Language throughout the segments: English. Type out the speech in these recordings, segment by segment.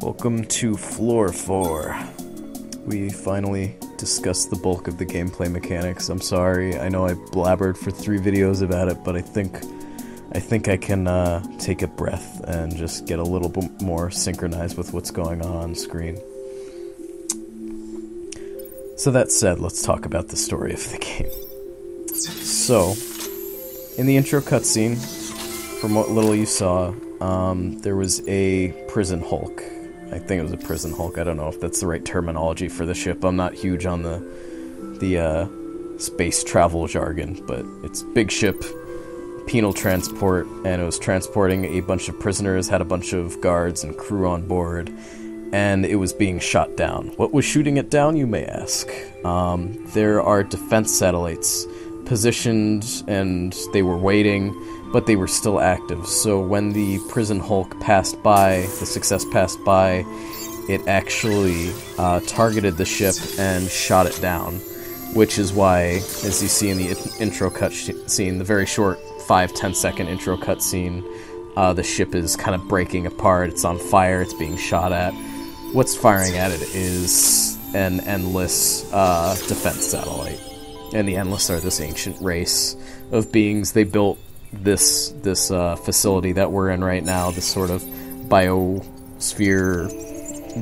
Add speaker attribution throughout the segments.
Speaker 1: Welcome to Floor 4. We finally discussed the bulk of the gameplay mechanics. I'm sorry, I know I blabbered for 3 videos about it, but I think I can take a breath and just get a little bit more synchronized with what's going on screen. So that said, let's talk about the story of the game. So, in the intro cutscene, from what little you saw, there was a prison Hulk. I think it was a prison Hulk. I don't know if that's the right terminology for the ship. I'm not huge on the space travel jargon, but it's big ship, penal transport, and it was transporting a bunch of prisoners, had a bunch of guards and crew on board, and it was being shot down. What was shooting it down, you may ask? There are defense satellites positioned, and they were waiting, but they were still active. So when the prison Hulk passed by, the Success passed by, it actually targeted the ship and shot it down, which is why, as you see in the intro cutscene, the very short 5-10 second intro cutscene, the ship is kind of breaking apart, it's on fire, it's being shot at. What's firing at it is an Endless defense satellite. And the Endless are this ancient race of beings. They built this facility that we're in right now, this sort of biosphere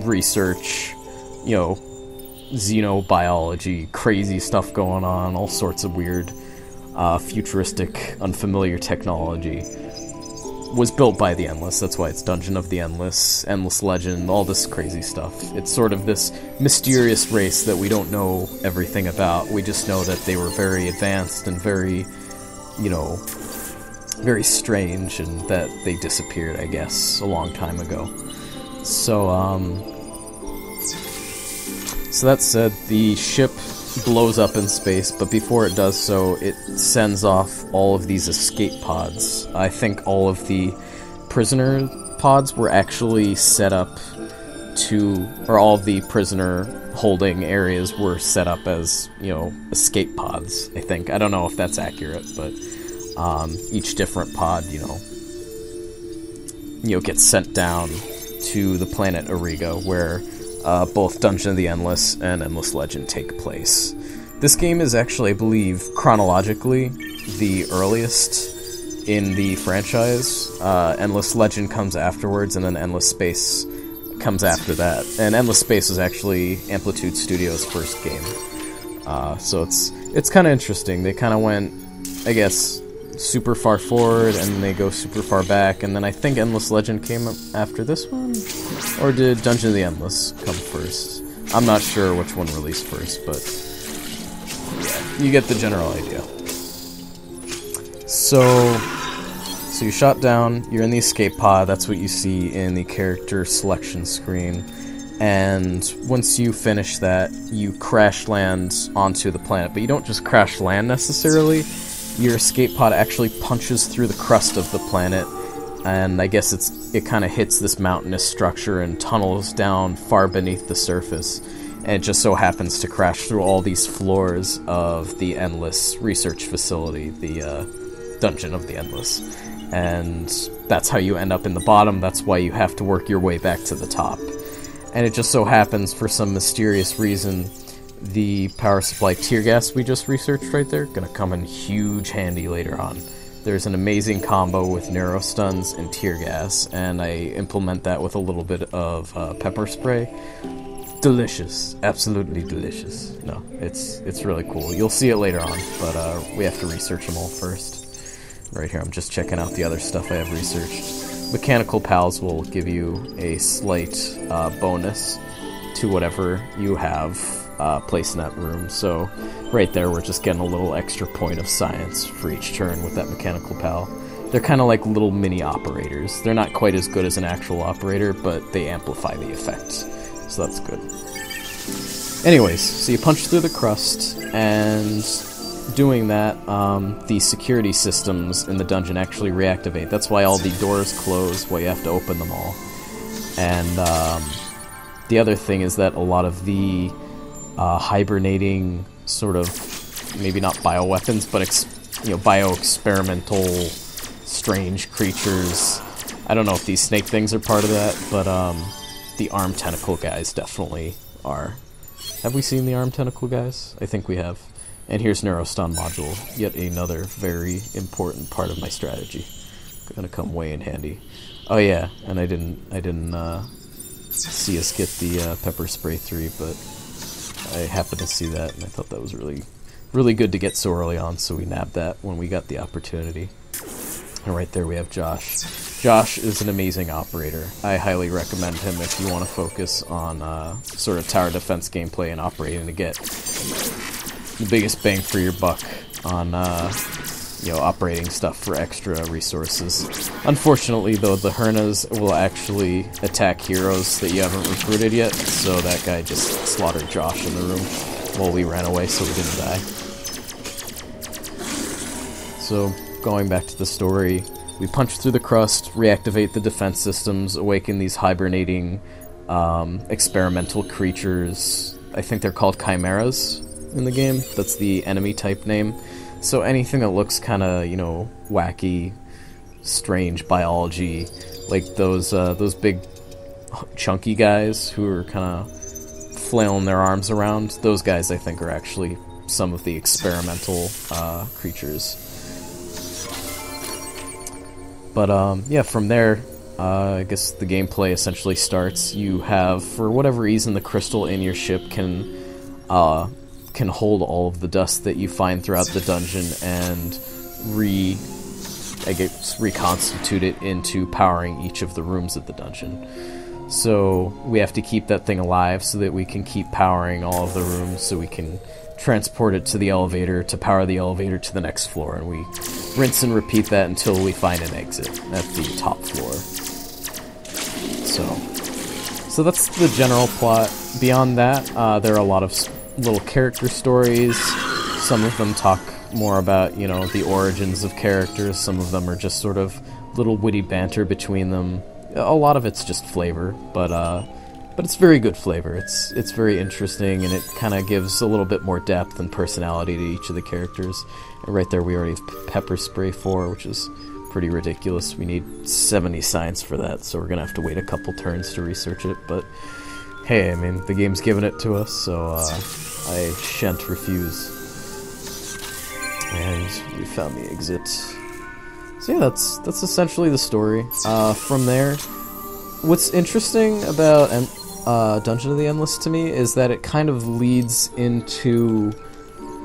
Speaker 1: research, you know, xenobiology, crazy stuff going on, all sorts of weird, futuristic, unfamiliar technology. Was built by the Endless. That's why it's Dungeon of the Endless, Endless Legend, all this crazy stuff. It's sort of this mysterious race that we don't know everything about. We just know that they were very advanced and very, you know, very strange, and that they disappeared, I guess, a long time ago. So that said, the ship blows up in space, but before it does so, it sends off all of these escape pods. I think all of the prisoner pods were actually set up to, or all of the prisoner holding areas were set up as, you know, escape pods, I think. I don't know if that's accurate, but each different pod, you know, gets sent down to the planet Auriga, where both Dungeon of the Endless and Endless Legend take place. This game is actually, I believe, chronologically, the earliest in the franchise. Endless Legend comes afterwards, and then Endless Space comes after that. And Endless Space is actually Amplitude Studios' first game. So it's kind of interesting. They kind of went, I guess, super far forward, and they go super far back, and then I think Endless Legend came up after this one? Or did Dungeon of the Endless come first? I'm not sure which one released first, but yeah, you get the general idea. So you shot down, you're in the escape pod, that's what you see in the character selection screen, and once you finish that, you crash land onto the planet, but you don't just crash land necessarily. Your escape pod actually punches through the crust of the planet, and I guess it kind of hits this mountainous structure and tunnels down far beneath the surface, and it just so happens to crash through all these floors of the Endless research facility, the Dungeon of the Endless, and that's how you end up in the bottom. That's why you have to work your way back to the top. And it just so happens, for some mysterious reason, the power supply tear gas we just researched right there, gonna come in huge handy later on. There's an amazing combo with Neurostuns and tear gas, and I implement that with a little bit of pepper spray. Delicious, absolutely delicious. No, it's really cool. You'll see it later on, but we have to research them all first. Right here, I'm just checking out the other stuff I have researched. Mechanical pals will give you a slight bonus to whatever you have place in that room, so right there we're just getting a little extra point of science for each turn with that mechanical pal. They're kind of like little mini operators. They're not quite as good as an actual operator, but they amplify the effect, so that's good. Anyways, so you punch through the crust, and doing that, the security systems in the dungeon actually reactivate. That's why all the doors close, why you have to open them all. And the other thing is that a lot of the hibernating sort of, maybe not bioweapons, but bio-experimental strange creatures. I don't know if these snake things are part of that, but the arm tentacle guys definitely are. Have we seen the arm tentacle guys? I think we have. And here's Neurostun module, yet another very important part of my strategy. Gonna come way in handy. Oh yeah, and I didn't see us get the pepper spray 3, but I happened to see that, and I thought that was really good to get so early on, so we nabbed that when we got the opportunity. And right there we have Josh. Josh is an amazing operator. I highly recommend him if you want to focus on sort of tower defense gameplay and operating to get the biggest bang for your buck on you know, operating stuff for extra resources. Unfortunately, though, the Hernas will actually attack heroes that you haven't recruited yet, so that guy just slaughtered Josh in the room while we ran away, so we didn't die. So, going back to the story, we punch through the crust, reactivate the defense systems, awaken these hibernating experimental creatures. I think they're called chimeras in the game. That's the enemy type name. So anything that looks kind of, you know, wacky, strange biology, like those big chunky guys who are kind of flailing their arms around, those guys I think are actually some of the experimental creatures. But yeah, from there, I guess the gameplay essentially starts. You have, for whatever reason, the crystal in your ship can hold all of the dust that you find throughout the dungeon and reconstitute it into powering each of the rooms of the dungeon. So we have to keep that thing alive so that we can keep powering all of the rooms, so we can transport it to the elevator to power the elevator to the next floor, and we rinse and repeat that until we find an exit at the top floor. So that's the general plot. Beyond that, there are a lot of little character stories. Some of them talk more about, you know, the origins of characters. Some of them are just sort of little witty banter between them. A lot of it's just flavor, but it's very good flavor. It's very interesting, and it kind of gives a little bit more depth and personality to each of the characters. And right there we already have pepper spray 4, which is pretty ridiculous. We need 70 science for that, so we're gonna have to wait a couple turns to research it, but hey, I mean, the game's given it to us, so I shan't refuse. And we found the exit. So yeah, that's essentially the story. From there, what's interesting about Dungeon of the Endless to me is that it kind of leads into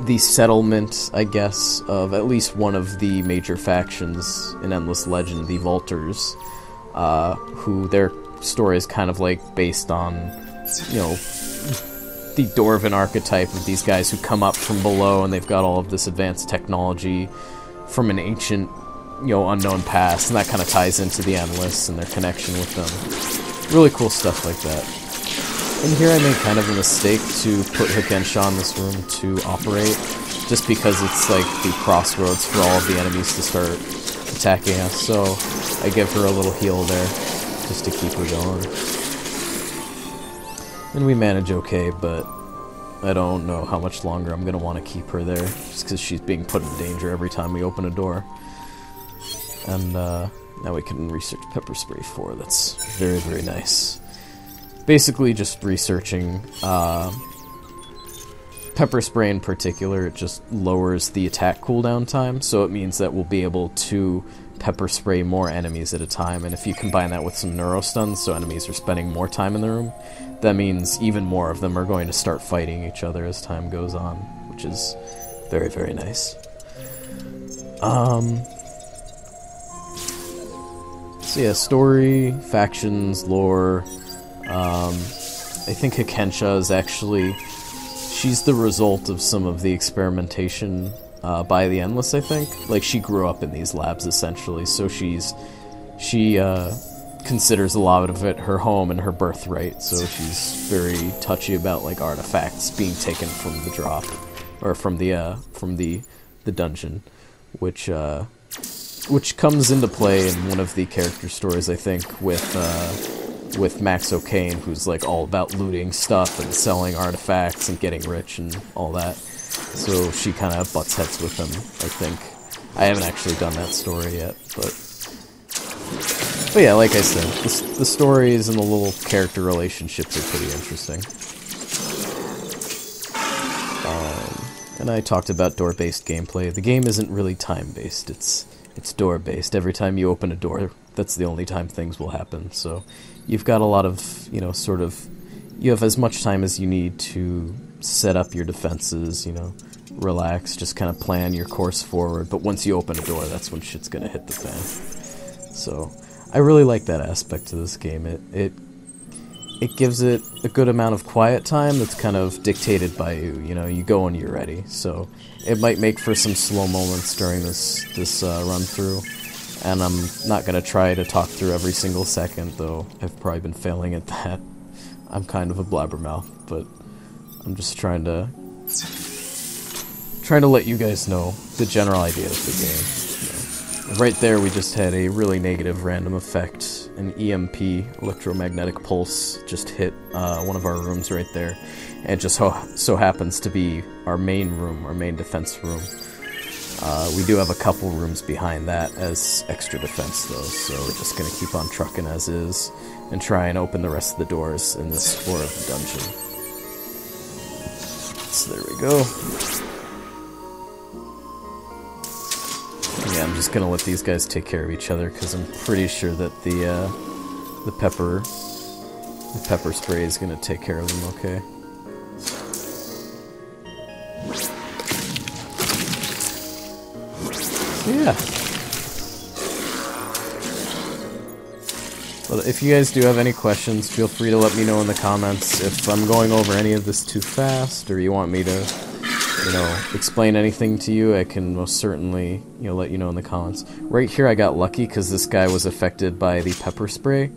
Speaker 1: the settlement, I guess, of at least one of the major factions in Endless Legend, the Vultures, who their story is kind of like based on, you know, the Dwarven archetype of these guys who come up from below and they've got all of this advanced technology from an ancient, you know, unknown past, and that kind of ties into the Endless and their connection with them. Really cool stuff like that. And here I made kind of a mistake to put Hikensha in this room to operate, just because it's like the crossroads for all of the enemies to start attacking us, so I give her a little heal there, just to keep her going. And we manage okay, but I don't know how much longer I'm going to want to keep her there, just because she's being put in danger every time we open a door. And now we can research Pepper Spray 4, that's very, very nice. Basically just researching Pepper Spray in particular. It just lowers the attack cooldown time, so it means that we'll be able to pepper spray more enemies at a time, and if you combine that with some Neurostuns, so enemies are spending more time in the room, that means even more of them are going to start fighting each other as time goes on, which is very, very nice. So yeah, story, factions, lore. I think Hikensha is actually, she's the result of some of the experimentation by the Endless, I think. Like, she grew up in these labs, essentially, so she considers a lot of it her home and her birthright, so she's very touchy about, like, artifacts being taken from the drop, or from the dungeon, which comes into play in one of the character stories, I think, with Max O'Kane, who's like all about looting stuff and selling artifacts and getting rich and all that. So she kind of butts heads with him, I think. I haven't actually done that story yet, but But yeah, like I said, the stories and the little character relationships are pretty interesting. And I talked about door-based gameplay. The game isn't really time-based, it's door-based. Every time you open a door, that's the only time things will happen. So you've got a lot of, you know, sort of, you have as much time as you need to set up your defenses, you know, relax, just kind of plan your course forward. But once you open a door, that's when shit's gonna hit the fan. So I really like that aspect to this game. It gives it a good amount of quiet time that's kind of dictated by you. You know, you go when you're ready. So it might make for some slow moments during this run through. And I'm not gonna try to talk through every single second, though I've probably been failing at that. I'm kind of a blabbermouth, but I'm just trying to let you guys know the general idea of the game. You know, right there, we just had a really negative random effect. An EMP, electromagnetic pulse, just hit one of our rooms right there. And it just so happens to be our main room, our main defense room. We do have a couple rooms behind that as extra defense, though, so we're just going to keep on trucking as is and try and open the rest of the doors in this floor of the dungeon. So there we go. Yeah, I'm just gonna let these guys take care of each other because I'm pretty sure that the pepper spray is gonna take care of them. Okay. So yeah. But if you guys do have any questions, feel free to let me know in the comments. If I'm going over any of this too fast, or you want me to, you know, explain anything to you, I can most certainly, you know, let you know in the comments. Right here I got lucky because this guy was affected by the pepper spray,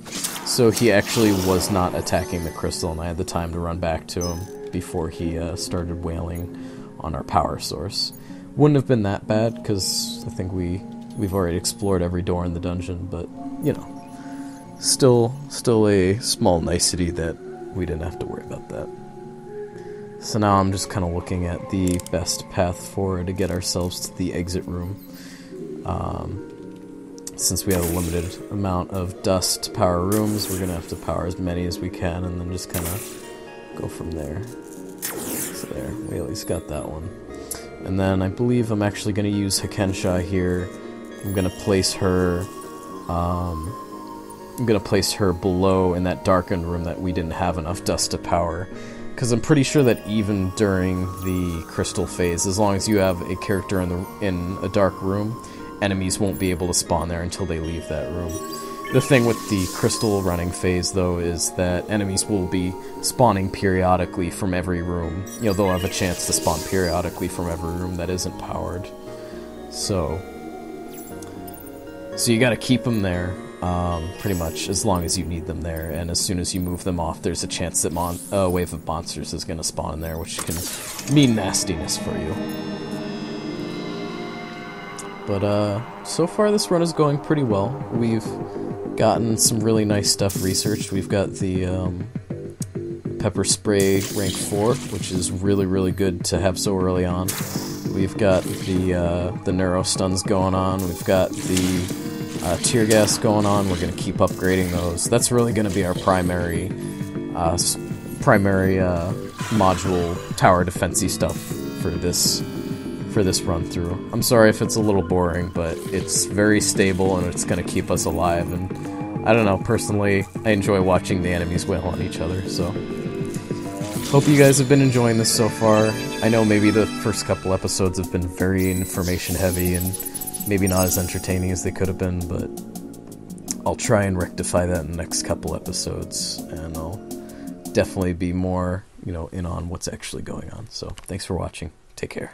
Speaker 1: so he actually was not attacking the crystal, and I had the time to run back to him before he started wailing on our power source. Wouldn't have been that bad because I think we've already explored every door in the dungeon, but you know, still a small nicety that we didn't have to worry about that. So now I'm just kind of looking at the best path forward to get ourselves to the exit room. Since we have a limited amount of dust to power rooms, we're going to have to power as many as we can and then just kind of go from there. So there, we at least got that one. And then I believe I'm actually going to use Hakensha here. I'm going to place her below in that darkened room that we didn't have enough dust to power. Because I'm pretty sure that even during the crystal phase, as long as you have a character in a dark room, enemies won't be able to spawn there until they leave that room. The thing with the crystal running phase, though, is that enemies will be spawning periodically from every room. You know, they'll have a chance to spawn periodically from every room that isn't powered. So you gotta keep them there. Pretty much as long as you need them there, and as soon as you move them off, there's a chance that a wave of monsters is going to spawn in there, which can mean nastiness for you. But so far this run is going pretty well. We've gotten some really nice stuff researched. We've got the pepper spray rank 4, which is really good to have so early on. We've got the neurostuns going on. We've got the tear gas going on. We're going to keep upgrading those. That's really going to be our primary module tower defensey stuff for this run through. I'm sorry if it's a little boring, but it's very stable and it's going to keep us alive. And I don't know, personally, I enjoy watching the enemies wail on each other. So hope you guys have been enjoying this so far. I know maybe the first couple episodes have been very information heavy and maybe not as entertaining as they could have been, but I'll try and rectify that in the next couple episodes, and I'll definitely be more, you know, in on what's actually going on. So, thanks for watching. Take care.